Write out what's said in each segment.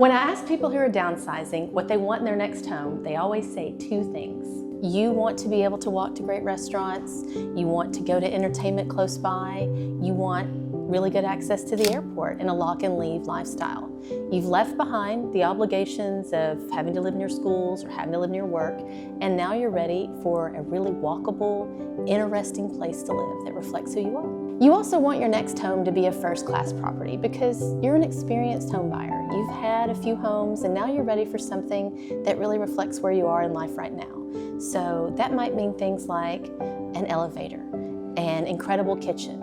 When I ask people who are downsizing what they want in their next home, they always say two things. You want to be able to walk to great restaurants, you want to go to entertainment close by, you want really good access to the airport and a lock and leave lifestyle. You've left behind the obligations of having to live near schools or having to live near work, and now you're ready for a really walkable, interesting place to live that reflects who you are. You also want your next home to be a first-class property because you're an experienced home buyer. You've had a few homes and now you're ready for something that really reflects where you are in life right now. So that might mean things like an elevator, an incredible kitchen,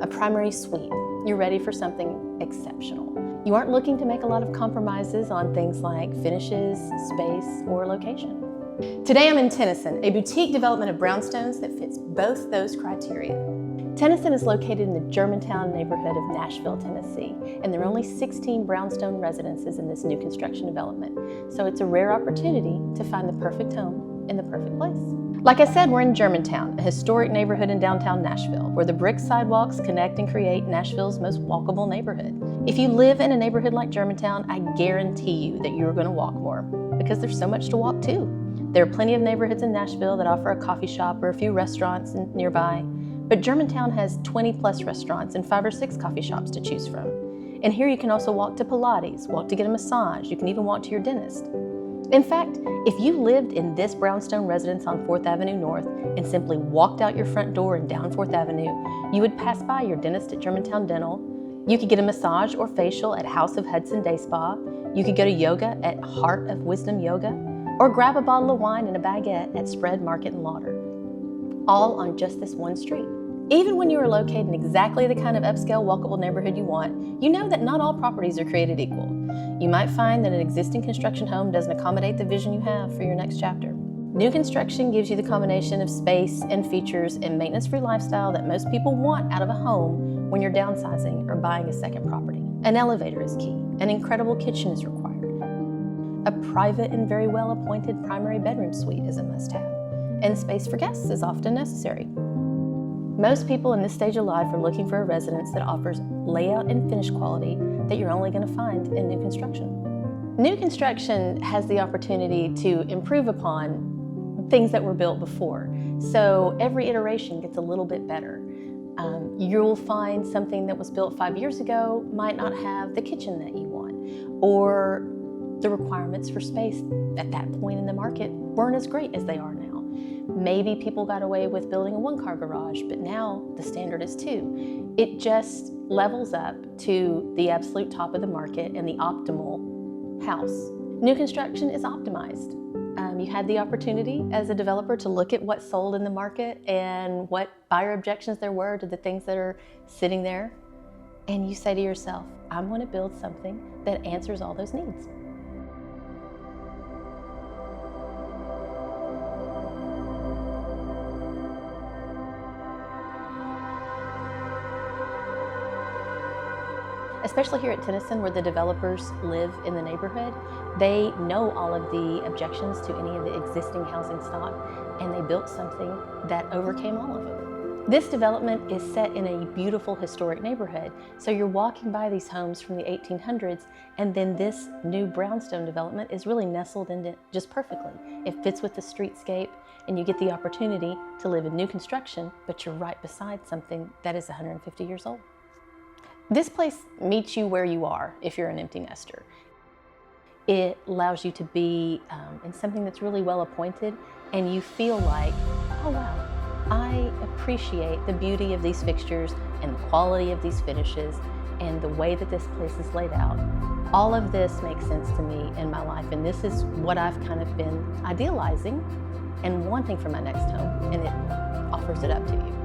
a primary suite. You're ready for something exceptional. You aren't looking to make a lot of compromises on things like finishes, space, or location. Today I'm in Tennyson, a boutique development of Brownstones that fits both those criteria. Tennyson is located in the Germantown neighborhood of Nashville, Tennessee, and there are only 16 brownstone residences in this new construction development. So it's a rare opportunity to find the perfect home in the perfect place. Like I said, we're in Germantown, a historic neighborhood in downtown Nashville, where the brick sidewalks connect and create Nashville's most walkable neighborhood. If you live in a neighborhood like Germantown, I guarantee you that you're going to walk more, because there's so much to walk to. There are plenty of neighborhoods in Nashville that offer a coffee shop or a few restaurants nearby, but Germantown has 20 plus restaurants and 5 or 6 coffee shops to choose from. And here you can also walk to Pilates, walk to get a massage, you can even walk to your dentist. In fact, if you lived in this brownstone residence on 4th Avenue North and simply walked out your front door and down 4th Avenue, you would pass by your dentist at Germantown Dental. You could get a massage or facial at House of Hudson Day Spa. You could go to yoga at Heart of Wisdom Yoga, or grab a bottle of wine and a baguette at Spread Market and Lauder, all on just this one street. Even when you are located in exactly the kind of upscale, walkable neighborhood you want, you know that not all properties are created equal. You might find that an existing construction home doesn't accommodate the vision you have for your next chapter. New construction gives you the combination of space and features and maintenance-free lifestyle that most people want out of a home when you're downsizing or buying a second property. An elevator is key. An incredible kitchen is required. A private and very well-appointed primary bedroom suite is a must-have. And space for guests is often necessary. Most people in this stage of life are looking for a residence that offers layout and finish quality that you're only going to find in new construction. New construction has the opportunity to improve upon things that were built before. So every iteration gets a little bit better. You'll find something that was built 5 years ago might not have the kitchen that you want, or the requirements for space at that point in the market weren't as great as they are now. Maybe people got away with building a 1-car garage, but now the standard is 2. It just levels up to the absolute top of the market and the optimal house. New construction is optimized. You had the opportunity as a developer to look at what sold in the market and what buyer objections there were to the things that are sitting there. And you say to yourself, I'm going to build something that answers all those needs. Especially here at Tennyson, where the developers live in the neighborhood, they know all of the objections to any of the existing housing stock, and they built something that overcame all of them. This development is set in a beautiful historic neighborhood, so you're walking by these homes from the 1800s, and then this new brownstone development is really nestled in just perfectly. It fits with the streetscape, and you get the opportunity to live in new construction, but you're right beside something that is 150 years old. This place meets you where you are if you're an empty nester. It allows you to be in something that's really well appointed, and you feel like, oh wow, I appreciate the beauty of these fixtures and the quality of these finishes and the way that this place is laid out. All of this makes sense to me in my life, and this is what I've kind of been idealizing and wanting for my next home, and it offers it up to you.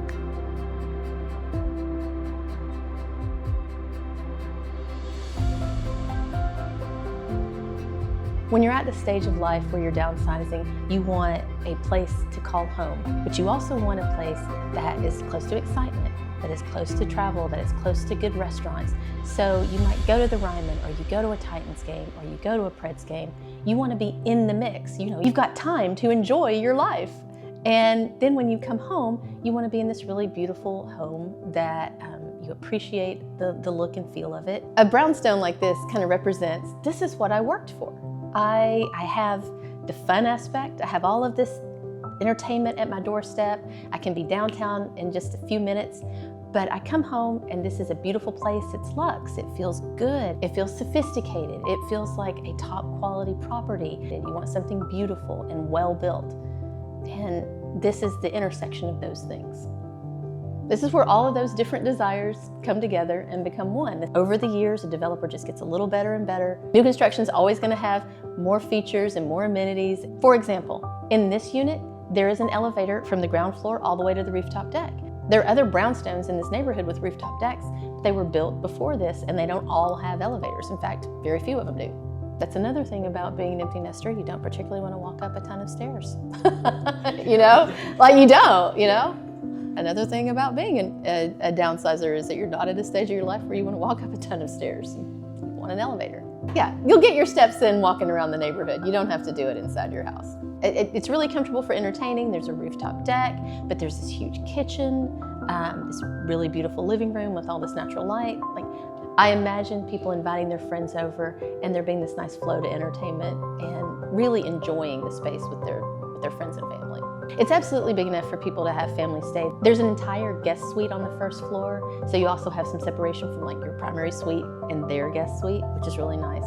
When you're at the stage of life where you're downsizing, you want a place to call home, but you also want a place that is close to excitement, that is close to travel, that is close to good restaurants. So you might go to the Ryman, or you go to a Titans game, or you go to a Preds game. You want to be in the mix. You know, you've got time to enjoy your life. And then when you come home, you want to be in this really beautiful home that you appreciate the look and feel of it. A brownstone like this kind of represents, this is what I worked for. I have the fun aspect, I have all of this entertainment at my doorstep, I can be downtown in just a few minutes, but I come home and this is a beautiful place, it's Luxe, it feels good, it feels sophisticated, it feels like a top quality property. And you want something beautiful and well built. And this is the intersection of those things. This is where all of those different desires come together and become one. Over the years, a developer just gets a little better and better. New construction is always going to have more features and more amenities. For example, in this unit, there is an elevator from the ground floor all the way to the rooftop deck. There are other brownstones in this neighborhood with rooftop decks. They were built before this and they don't all have elevators. In fact, very few of them do. That's another thing about being an empty nester. You don't particularly want to walk up a ton of stairs. You know, like you don't, you know? Another thing about being a downsizer is that you're not at a stage of your life where you want to walk up a ton of stairs. You want an elevator. Yeah, you'll get your steps in walking around the neighborhood. You don't have to do it inside your house. It's really comfortable for entertaining. There's a rooftop deck, but there's this huge kitchen, this really beautiful living room with all this natural light. Like, I imagine people inviting their friends over and there being this nice flow to entertainment and really enjoying the space with their friends and family. It's absolutely big enough for people to have family stay. There's an entire guest suite on the first floor, so you also have some separation from like your primary suite and their guest suite, which is really nice.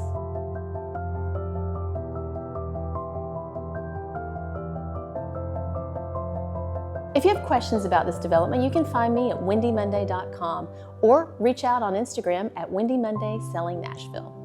If you have questions about this development, you can find me at wendymonday.com or reach out on Instagram at wendymonday selling Nashville.